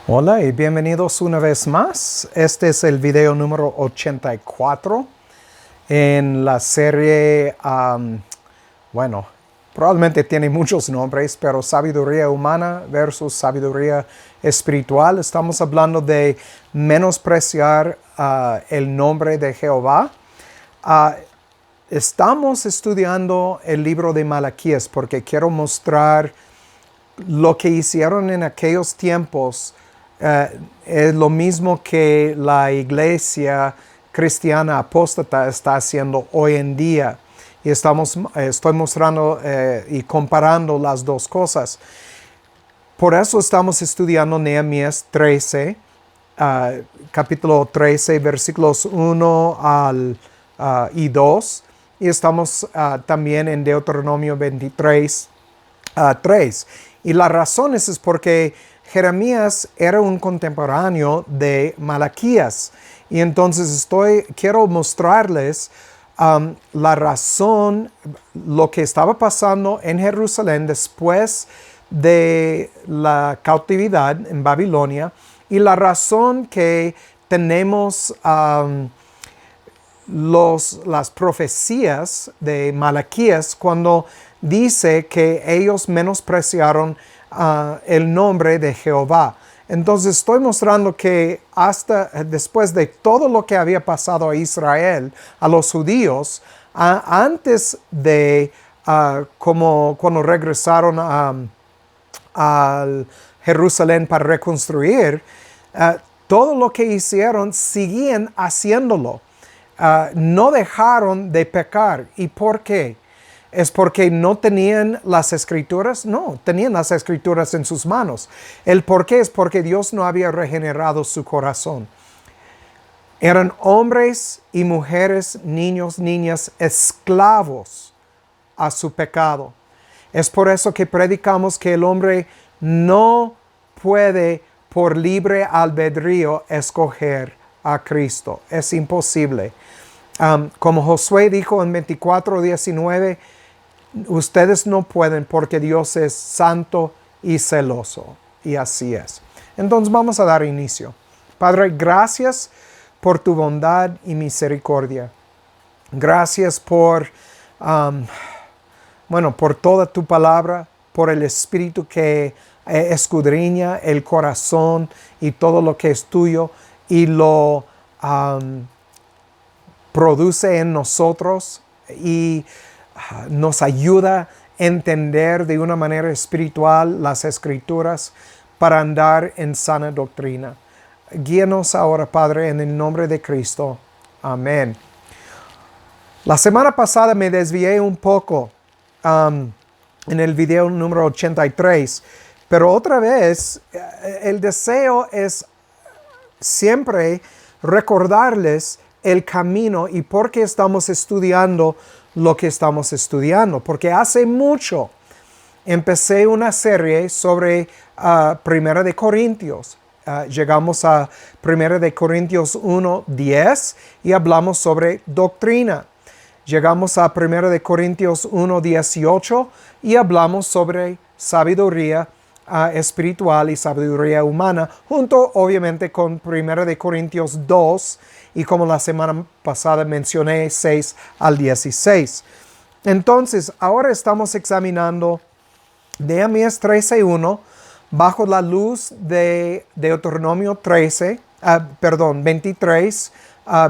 Hola y bienvenidos una vez más. Este es el video número 84 en la serie, bueno, probablemente tiene muchos nombres, pero sabiduría humana versus sabiduría espiritual. Estamos hablando de menospreciar el nombre de Jehová. Estamos estudiando el libro de Malaquías porque quiero mostrar lo que hicieron en aquellos tiempos. Es lo mismo que la iglesia cristiana apóstata está haciendo hoy en día. Y estoy mostrando y comparando las dos cosas. Por eso estamos estudiando Nehemías 13, capítulo 13, versículos 1 y 2. Y estamos también en Deuteronomio 23, 3. Y la razón es porque Jeremías era un contemporáneo de Malaquías. Y entonces quiero mostrarles la razón, lo que estaba pasando en Jerusalén después de la cautividad en Babilonia y la razón que tenemos las profecías de Malaquías cuando dice que ellos menospreciaron el nombre de Jehová. Entonces estoy mostrando que hasta después de todo lo que había pasado a Israel, a los judíos, antes de como cuando regresaron a Jerusalén para reconstruir, todo lo que hicieron, siguen haciéndolo. No dejaron de pecar. ¿Y por qué? ¿Es porque no tenían las escrituras? No, tenían las escrituras en sus manos. El por qué es porque Dios no había regenerado su corazón. Eran hombres y mujeres, niños, niñas, esclavos a su pecado. Es por eso que predicamos que el hombre no puede por libre albedrío escoger a Cristo. Es imposible. Como Josué dijo en 24:19, ustedes no pueden porque Dios es santo y celoso. Y así es. Entonces vamos a dar inicio. Padre, gracias por tu bondad y misericordia. Gracias por toda tu palabra, por el Espíritu que escudriña el corazón y todo lo que es tuyo y lo produce en nosotros y nos ayuda a entender de una manera espiritual las Escrituras para andar en sana doctrina. Guíanos ahora, Padre, en el nombre de Cristo. Amén. La semana pasada me desvié un poco en el video número 83, pero otra vez el deseo es siempre recordarles el camino y por qué estamos estudiando lo que estamos estudiando. Porque hace mucho empecé una serie sobre Primera de Corintios. Llegamos a Primera de Corintios 1:10 y hablamos sobre doctrina. Llegamos a Primera de Corintios 1:18 y hablamos sobre sabiduría espiritual y sabiduría humana, junto obviamente con 1 de Corintios 2 y como la semana pasada mencioné 6 al 16. Entonces, ahora estamos examinando Nehemías 13:1 bajo la luz de Deuteronomio 23,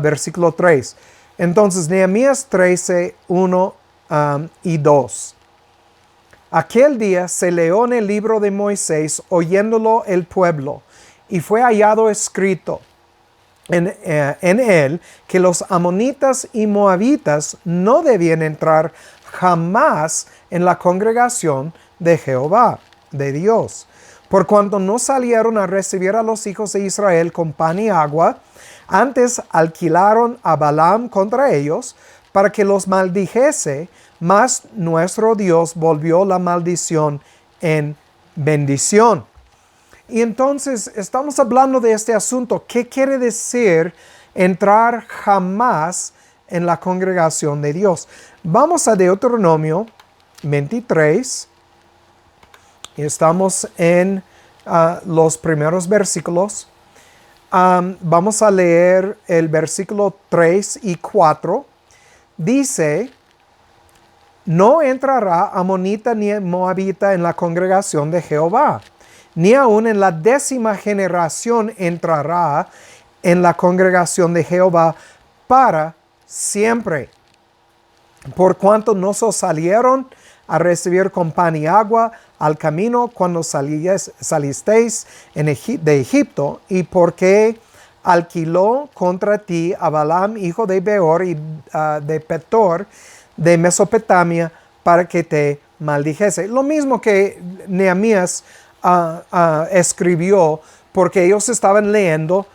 versículo 3. Entonces, Nehemías 13:1 y 2. Aquel día se leyó en el libro de Moisés, oyéndolo el pueblo, y fue hallado escrito en él que los amonitas y moabitas no debían entrar jamás en la congregación de Jehová, de Dios, por cuanto no salieron a recibir a los hijos de Israel con pan y agua, antes alquilaron a Balaam contra ellos para que los maldijese, mas nuestro Dios volvió la maldición en bendición. Y entonces estamos hablando de este asunto. ¿Qué quiere decir entrar jamás en la congregación de Dios? Vamos a Deuteronomio 23. Y estamos en los primeros versículos. Vamos a leer el versículo 3 y 4. Dice: no entrará amonita ni moabita en la congregación de Jehová, ni aun en la 10ª generación entrará en la congregación de Jehová para siempre. Por cuanto no os salieron a recibir con pan y agua al camino cuando salisteis de Egipto, y porque alquiló contra ti a Balaam, hijo de Beor, y de Petor, de Mesopotamia, para que te maldijese. Lo mismo que Nehemías escribió, porque ellos estaban leyendo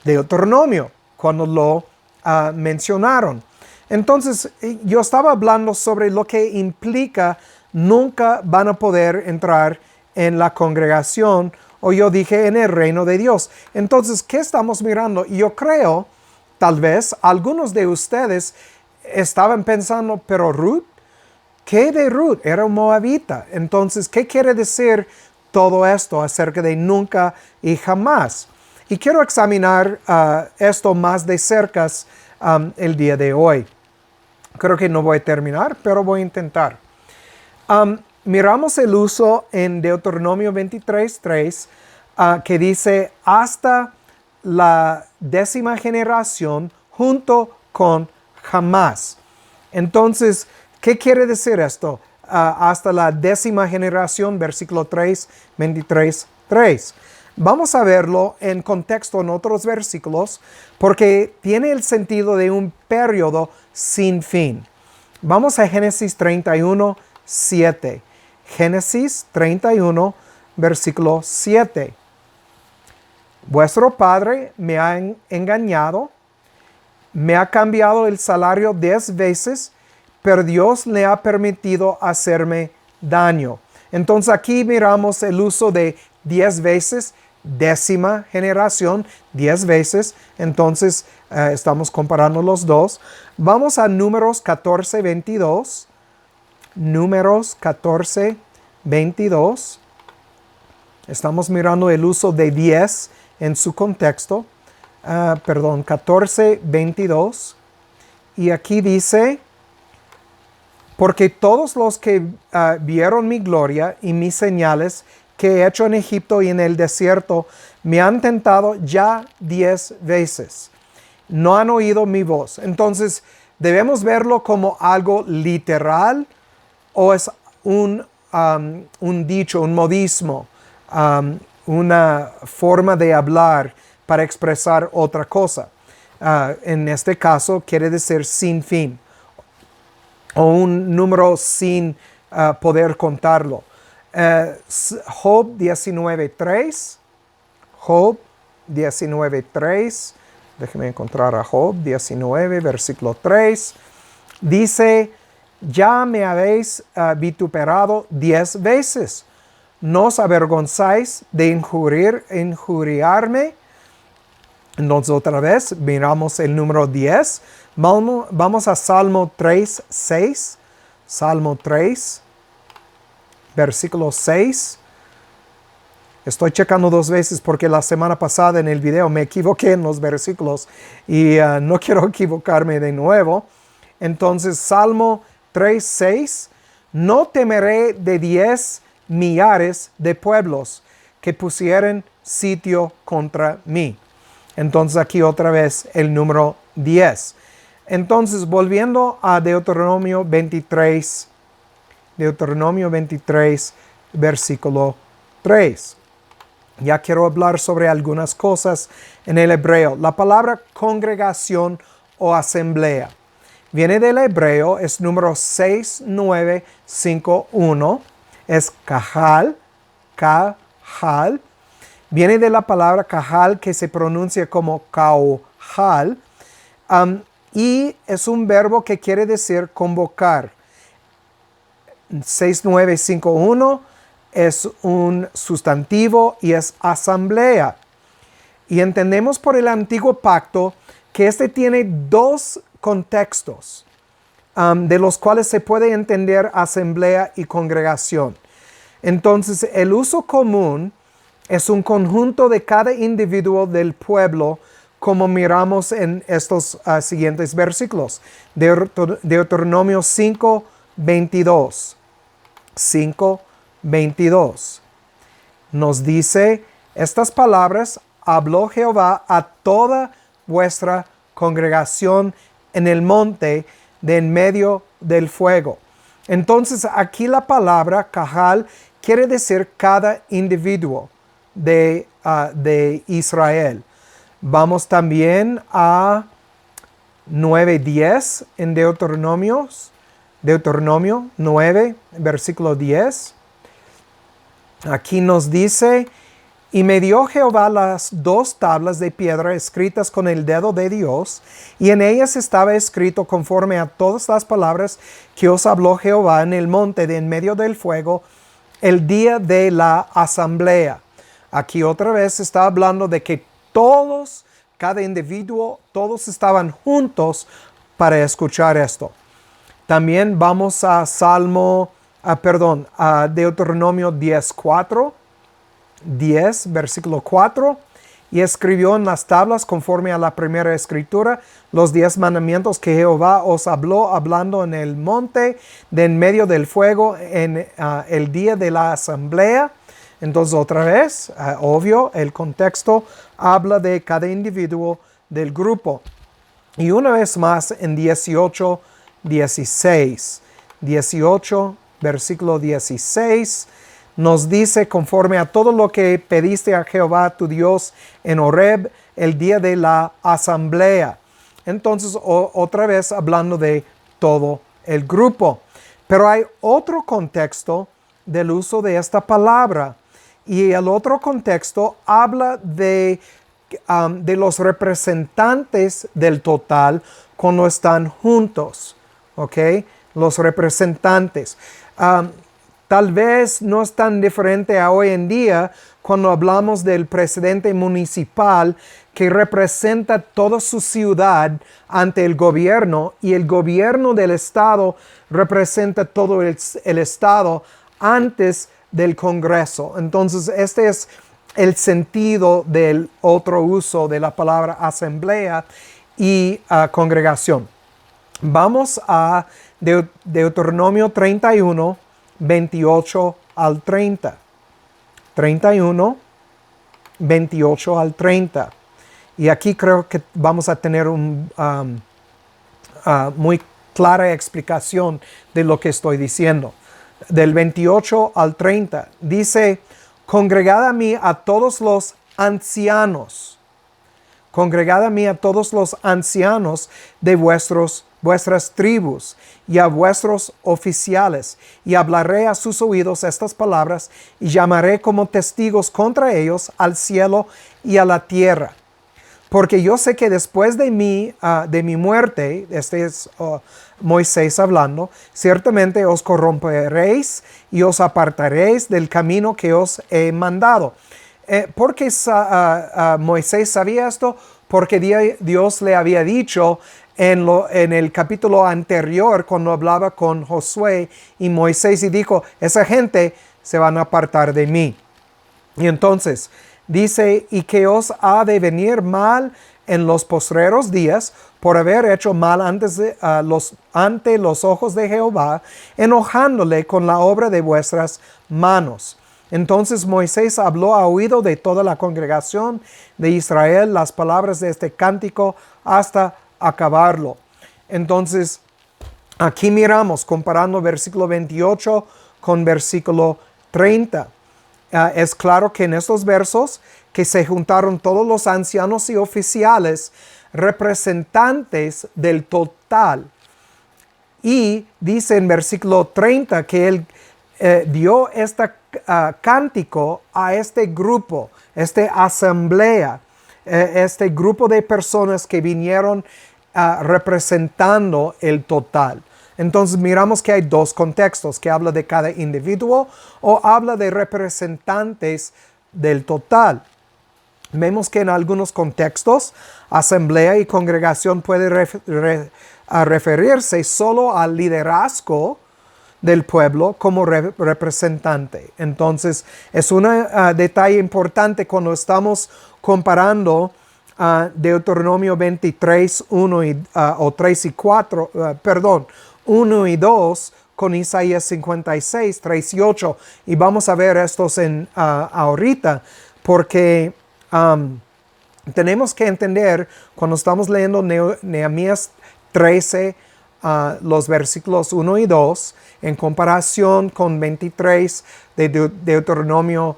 Deuteronomio cuando lo mencionaron. Entonces, yo estaba hablando sobre lo que implica nunca van a poder entrar en la congregación, o yo dije en el reino de Dios. Entonces, ¿qué estamos mirando? Yo creo, tal vez, algunos de ustedes estaban pensando, pero Ruth, ¿qué de Ruth? Era un moabita. Entonces, ¿qué quiere decir todo esto acerca de nunca y jamás? Y quiero examinar esto más de cerca el día de hoy. Creo que no voy a terminar, pero voy a intentar. Miramos el uso en Deuteronomio 23:3 que dice hasta la 10ª generación junto con jamás. Entonces, ¿qué quiere decir esto? Hasta la 10ª generación, versículo 3, 23:3. Vamos a verlo en contexto en otros versículos porque tiene el sentido de un periodo sin fin. Vamos a Génesis 31:7. Génesis 31, versículo 7. Vuestro padre me ha engañado, me ha cambiado el salario 10 veces, pero Dios le ha permitido hacerme daño. Entonces aquí miramos el uso de 10 veces, 10ª generación, 10 veces. Entonces estamos comparando los dos. Vamos a Números 14:22. Números 14:22. Estamos mirando el uso de 10 en su contexto. 14:22. Y aquí dice: porque todos los que vieron mi gloria y mis señales que he hecho en Egipto y en el desierto, me han tentado ya 10 veces. No han oído mi voz. Entonces, ¿debemos verlo como algo literal o es un dicho, un modismo, una forma de hablar para expresar otra cosa? En este caso, quiere decir sin fin, o un número sin poder contarlo. Job 19:3. Job 19:3. Déjenme encontrar a Job 19, versículo 3. Dice: ya me habéis vituperado 10 veces. ¿No os avergonzáis de injuriarme? Entonces otra vez miramos el número 10. Vamos a Salmo 3:6. Salmo 3, versículo 6. Estoy checando 2 veces porque la semana pasada en el video me equivoqué en los versículos y no quiero equivocarme de nuevo. Entonces, Salmo 3:6. No temeré de 10 millares de pueblos que pusieren sitio contra mí. Entonces aquí otra vez el número 10. Entonces, volviendo a Deuteronomio 23, versículo 3. Ya quiero hablar sobre algunas cosas en el hebreo. La palabra congregación o asamblea viene del hebreo, es número 6951, es kahal. Viene de la palabra kahal que se pronuncia como kauhal. Y es un verbo que quiere decir convocar. 6951 es un sustantivo y es asamblea. Y entendemos por el antiguo pacto que este tiene 2 contextos de los cuales se puede entender asamblea y congregación. Entonces, el uso común es un conjunto de cada individuo del pueblo, como miramos en estos siguientes versículos. Deuteronomio 5:22. 5:22. Nos dice, estas palabras habló Jehová a toda vuestra congregación en el monte de en medio del fuego. Entonces aquí la palabra cajal quiere decir cada individuo de Israel. Vamos también a 9:10 en Deuteronomio 9, versículo 10. Aquí nos dice, y me dio Jehová las 2 tablas de piedra escritas con el dedo de Dios, y en ellas estaba escrito conforme a todas las palabras que os habló Jehová en el monte de en medio del fuego, el día de la asamblea. Aquí otra vez está hablando de que todos, cada individuo, todos estaban juntos para escuchar esto. También vamos a a Deuteronomio 10:4. 10, versículo 4. Y escribió en las tablas, conforme a la primera escritura, los 10 mandamientos que Jehová os habló, hablando en el monte de en medio del fuego, en el día de la asamblea. Entonces, otra vez, obvio, el contexto habla de cada individuo del grupo. Y una vez más, en 18:16. 18, versículo 16. Nos dice, conforme a todo lo que pediste a Jehová tu Dios en Horeb, el día de la asamblea. Entonces, otra vez hablando de todo el grupo. Pero hay otro contexto del uso de esta palabra. Y el otro contexto habla de los representantes del total cuando están juntos. ¿Ok? Los representantes. Tal vez no es tan diferente a hoy en día cuando hablamos del presidente municipal que representa toda su ciudad ante el gobierno, y el gobierno del estado representa todo el estado antes del Congreso. Entonces, este es el sentido del otro uso de la palabra asamblea y congregación. Vamos a Deuteronomio 31, 28 al 30. 31, 28 al 30. Y aquí creo que vamos a tener muy clara explicación de lo que estoy diciendo. Del 28 al 30 dice, congregad a mí a todos los ancianos. Congregad a mí a todos los ancianos de vuestras tribus y a vuestros oficiales, y hablaré a sus oídos estas palabras, y llamaré como testigos contra ellos al cielo y a la tierra. Porque yo sé que después de mi muerte, este es Moisés hablando, ciertamente os corromperéis y os apartaréis del camino que os he mandado. ¿Por qué Moisés sabía esto? Porque Dios le había dicho en el capítulo anterior, cuando hablaba con Josué y Moisés, y dijo, esa gente se van a apartar de mí. Y entonces dice, y que os ha de venir mal en los postreros días por haber hecho mal ante los ojos de Jehová, enojándole con la obra de vuestras manos. Entonces Moisés habló a oído de toda la congregación de Israel las palabras de este cántico hasta acabarlo. Entonces, aquí miramos, comparando versículo 28 con versículo 30. Es claro que en estos versos que se juntaron todos los ancianos y oficiales, representantes del total. Y dice en versículo 30 que él dio este cántico a este grupo, esta asamblea, este grupo de personas que vinieron representando el total. Entonces miramos que hay 2 contextos, que habla de cada individuo o habla de representantes del total. Vemos que en algunos contextos, asamblea y congregación puede referirse solo al liderazgo del pueblo como representante. Entonces, es un detalle importante cuando estamos comparando Deuteronomio 23, 1 o 3 y 4, 1 y 2 con Isaías 56, 3 y 8. Y vamos a ver estos ahorita, porque tenemos que entender cuando estamos leyendo Nehemías 13, los versículos 1 y 2, en comparación con 23 de Deuteronomio,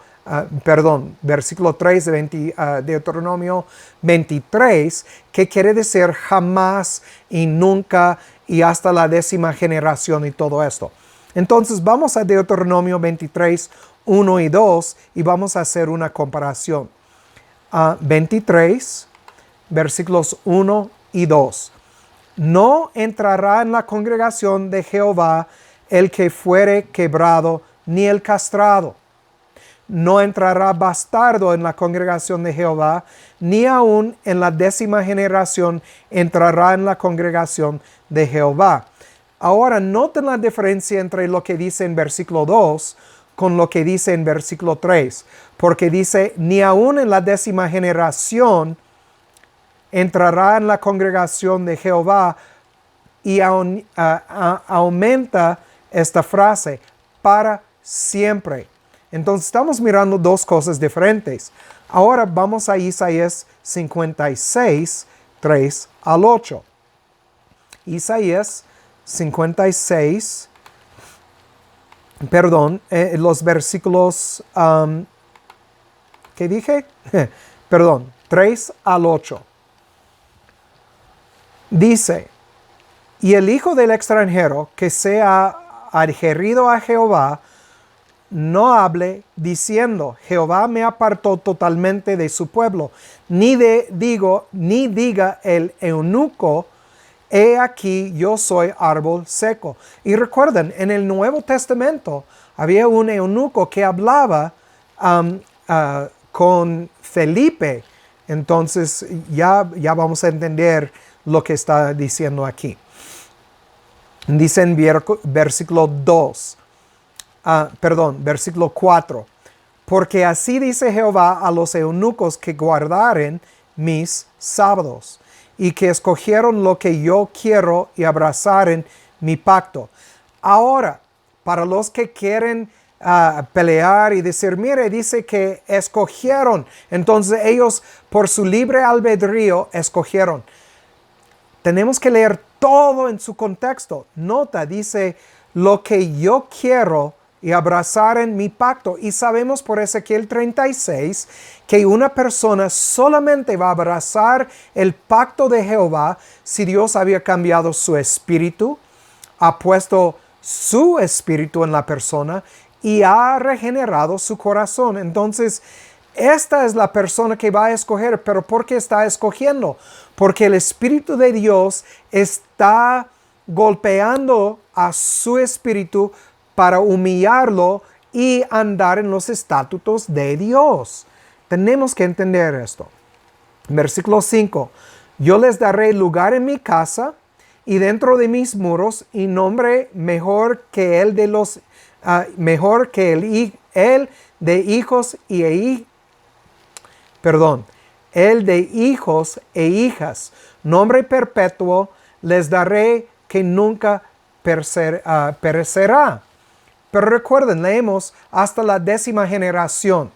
versículo 3 de Deuteronomio 23, que quiere decir jamás y nunca y hasta la 10ª generación y todo esto. Entonces vamos a Deuteronomio 23, 1 y 2 y vamos a hacer una comparación. 23, versículos 1 y 2. No entrará en la congregación de Jehová el que fuere quebrado, ni el castrado. No entrará bastardo en la congregación de Jehová, ni aun en la 10ª generación entrará en la congregación de Jehová. Ahora, noten la diferencia entre lo que dice en versículo 2 con lo que dice en versículo 3. Porque dice, ni aun en la 10ª generación entrará en la congregación de Jehová, y aumenta esta frase, para siempre. Entonces estamos mirando dos cosas diferentes. Ahora vamos a Isaías 56, 3 al 8. Isaías 56, los versículos, ¿qué dije? 3 al 8. Dice, y el hijo del extranjero que sea adherido a Jehová, no hable diciendo, Jehová me apartó totalmente de su pueblo, ni diga el eunuco, he aquí yo soy árbol seco. Y recuerden, en el Nuevo Testamento había un eunuco que hablaba con Felipe. Entonces ya vamos a entender lo que está diciendo aquí. Dice en versículo 4. Porque así dice Jehová a los eunucos que guardaren mis sábados, y que escogieron lo que yo quiero y abrazaren mi pacto. Ahora, para los que quieren pelear y decir, mire, dice que escogieron. Entonces ellos por su libre albedrío escogieron. Tenemos que leer todo en su contexto. Nota, dice, lo que yo quiero y abrazar en mi pacto. Y sabemos por Ezequiel 36 que una persona solamente va a abrazar el pacto de Jehová si Dios había cambiado su espíritu, ha puesto su espíritu en la persona y ha regenerado su corazón. Entonces, esta es la persona que va a escoger. ¿Pero por qué está escogiendo? Porque el Espíritu de Dios está golpeando a su espíritu para humillarlo y andar en los estatutos de Dios. Tenemos que entender esto. Versículo 5. Yo les daré lugar en mi casa y dentro de mis muros, y nombre mejor que el de los el de hijos el de hijos e hijas, nombre perpetuo les daré que nunca perecerá. Pero recuerden, leemos hasta la 10ª generación.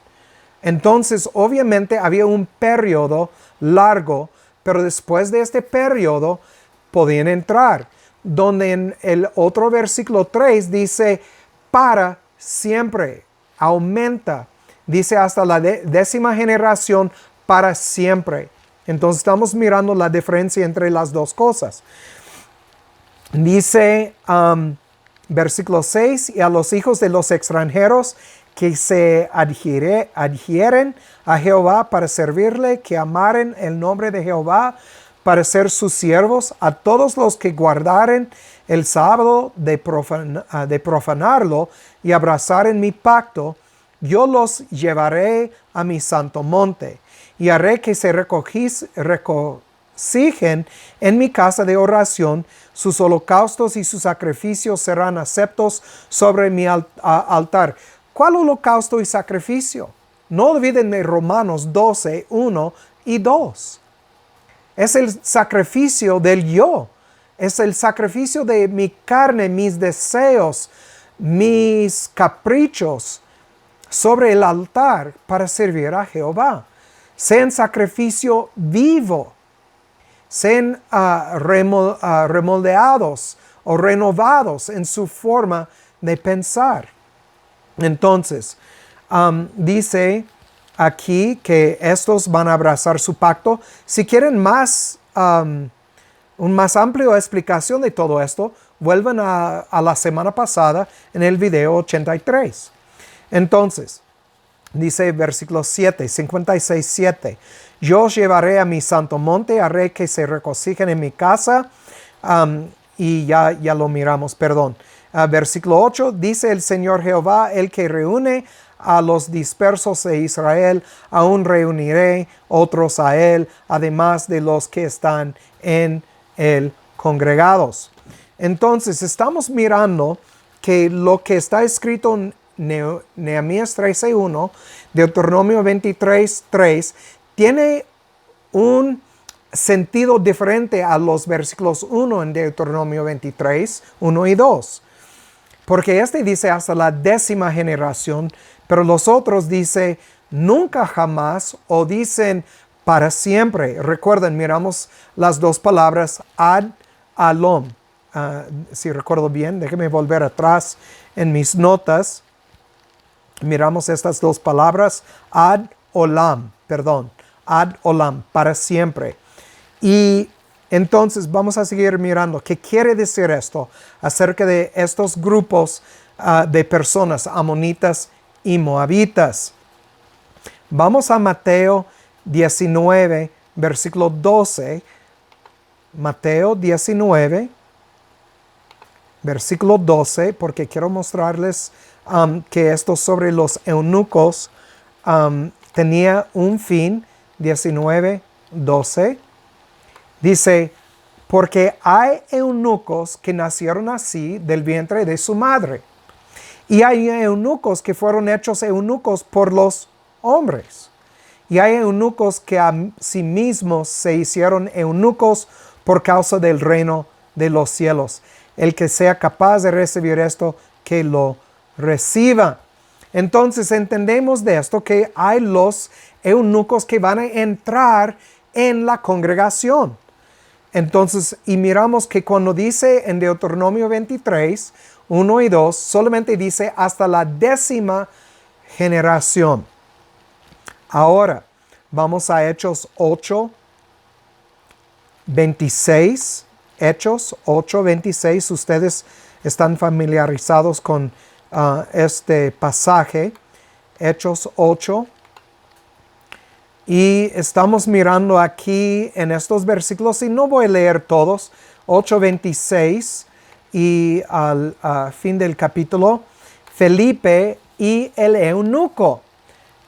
Entonces, obviamente había un periodo largo, pero después de este periodo podían entrar. Donde en el otro versículo 3 dice, para siempre, aumenta. Dice hasta la 10ª generación, para siempre. Entonces estamos mirando la diferencia entre las dos cosas. Dice versículo 6, y a los hijos de los extranjeros que se adhieren a Jehová para servirle, que amaren el nombre de Jehová para ser sus siervos, a todos los que guardaren el sábado de profanarlo y abrazaren mi pacto, yo los llevaré a mi santo monte y haré que se regocijen en mi casa de oración, sus holocaustos y sus sacrificios serán aceptos sobre mi altar. ¿Cuál holocausto y sacrificio? No olviden de Romanos 12, 1 y 2. Es el sacrificio del yo. Es el sacrificio de mi carne, mis deseos, mis caprichos sobre el altar para servir a Jehová. Sean sacrificio vivo. Sean remoldeados o renovados en su forma de pensar. Entonces, dice aquí que estos van a abrazar su pacto. Si quieren más, una más amplia explicación de todo esto, vuelvan a la semana pasada en el video 83. Entonces, dice versículo 7, 56, 7. Yo os llevaré a mi santo monte, haré que se regocijen en mi casa. Y ya lo miramos, perdón. Versículo 8, dice el Señor Jehová, el que reúne a los dispersos de Israel, aún reuniré otros a él, además de los que están en él congregados. Entonces, estamos mirando que lo que está escrito en Nehemías 13:1, Deuteronomio 23:3, tiene un sentido diferente a los versículos 1 en Deuteronomio 23, 1 y 2. Porque este dice hasta la 10ª generación, pero los otros dice nunca jamás o dicen para siempre. Recuerden, miramos las dos palabras ad alom. Si recuerdo bien, déjenme volver atrás en mis notas. Miramos estas dos palabras, ad olam, para siempre. Y entonces vamos a seguir mirando qué quiere decir esto acerca de estos grupos de personas amonitas y moabitas. Vamos a Mateo 19, versículo 12. Mateo 19, versículo 12, porque quiero mostrarles que esto sobre los eunucos tenía un fin. 19, 12. Dice, porque hay eunucos que nacieron así del vientre de su madre. Y hay eunucos que fueron hechos eunucos por los hombres. Y hay eunucos que a sí mismos se hicieron eunucos por causa del reino de los cielos. El que sea capaz de recibir esto, que lo reciba. Entonces entendemos de esto que hay los eunucos que van a entrar en la congregación. Entonces, y miramos que cuando dice en Deuteronomio 23, 1 y 2, solamente dice hasta la 10ª generación. Ahora, vamos a Hechos 8, 26. Hechos 8, 26. Ustedes están familiarizados con este pasaje. Hechos 8. Y estamos mirando aquí en estos versículos, y no voy a leer todos, 8:26 y al fin del capítulo, Felipe y el eunuco.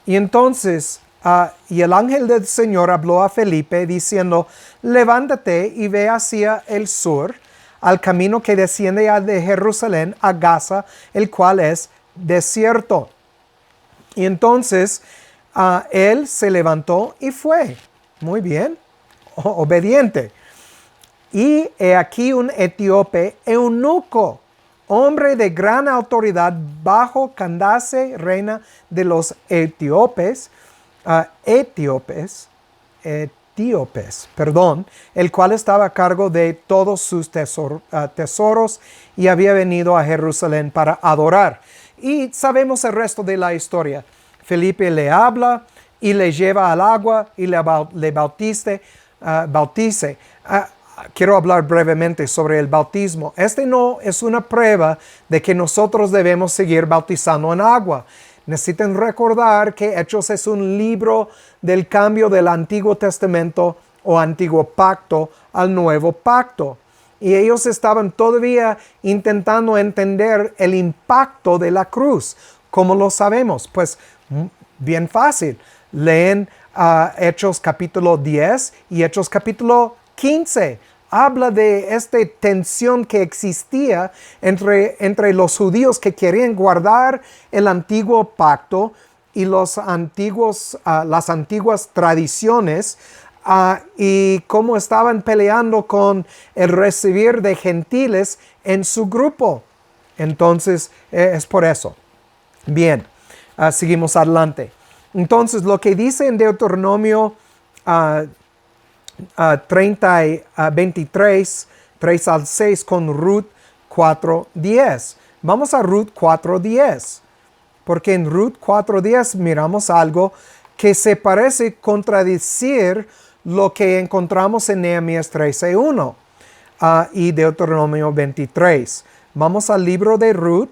Y entonces, y el ángel del Señor habló a Felipe diciendo, levántate y ve hacia el sur, al camino que desciende de Jerusalén a Gaza, el cual es desierto. Y entonces, él se levantó y fue. Muy bien, obediente. Y he aquí un etíope eunuco, hombre de gran autoridad bajo Candace, reina de los etíopes, el cual estaba a cargo de todos sus tesoros y había venido a Jerusalén para adorar. Y sabemos el resto de la historia. Felipe le habla y le lleva al agua y le bautice. Quiero hablar brevemente sobre el bautismo. Este no es una prueba de que nosotros debemos seguir bautizando en agua. Necesitan recordar que Hechos es un libro del cambio del Antiguo Testamento o Antiguo Pacto al Nuevo Pacto. Y ellos estaban todavía intentando entender el impacto de la cruz. ¿Cómo lo sabemos? Pues bien fácil. Leen Hechos capítulo 10 y Hechos capítulo 15 habla de esta tensión que existía entre los judíos que querían guardar el antiguo pacto y las antiguas tradiciones, y cómo estaban peleando con el recibir de gentiles en su grupo. Entonces, es por eso. Bien, seguimos adelante. Entonces, lo que dice en Deuteronomio 23, 3 al 6 con Ruth 4:10. Vamos a Ruth 4:10. Porque en Ruth 4:10 miramos algo que se parece contradecir lo que encontramos en Nehemías 13:1 y Deuteronomio 23. Vamos al libro de Ruth.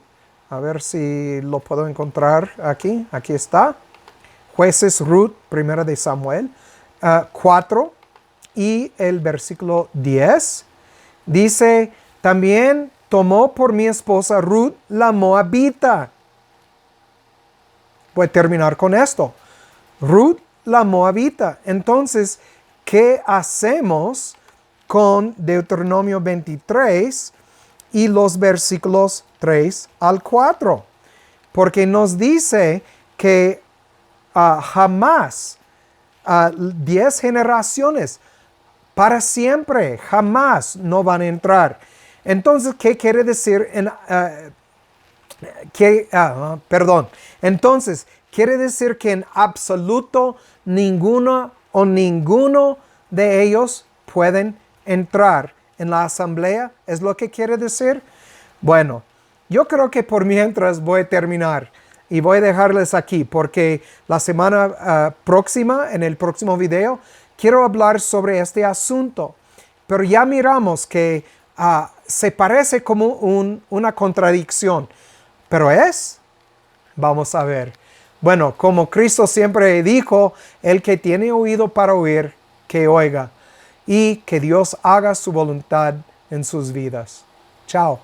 A ver si lo puedo encontrar aquí. Aquí está. Jueces Ruth, primera de Samuel, 4 y el versículo 10. Dice, también tomó por mi esposa Ruth la Moabita. Voy a terminar con esto. Ruth la Moabita. Entonces, ¿qué hacemos con Deuteronomio 23 y los versículos 3 al 4? Porque nos dice que jamás, 10 generaciones, para siempre, jamás no van a entrar. Entonces, ¿qué quiere decir Entonces, quiere decir que en absoluto ninguno de ellos pueden entrar en la asamblea. ¿Es lo que quiere decir? Bueno, yo creo que por mientras voy a terminar y voy a dejarles aquí porque la semana próxima, en el próximo video, quiero hablar sobre este asunto. Pero ya miramos que se parece como una contradicción. ¿Pero es? Vamos a ver. Bueno, como Cristo siempre dijo, el que tiene oído para oír, que oiga. Y que Dios haga su voluntad en sus vidas. Chao.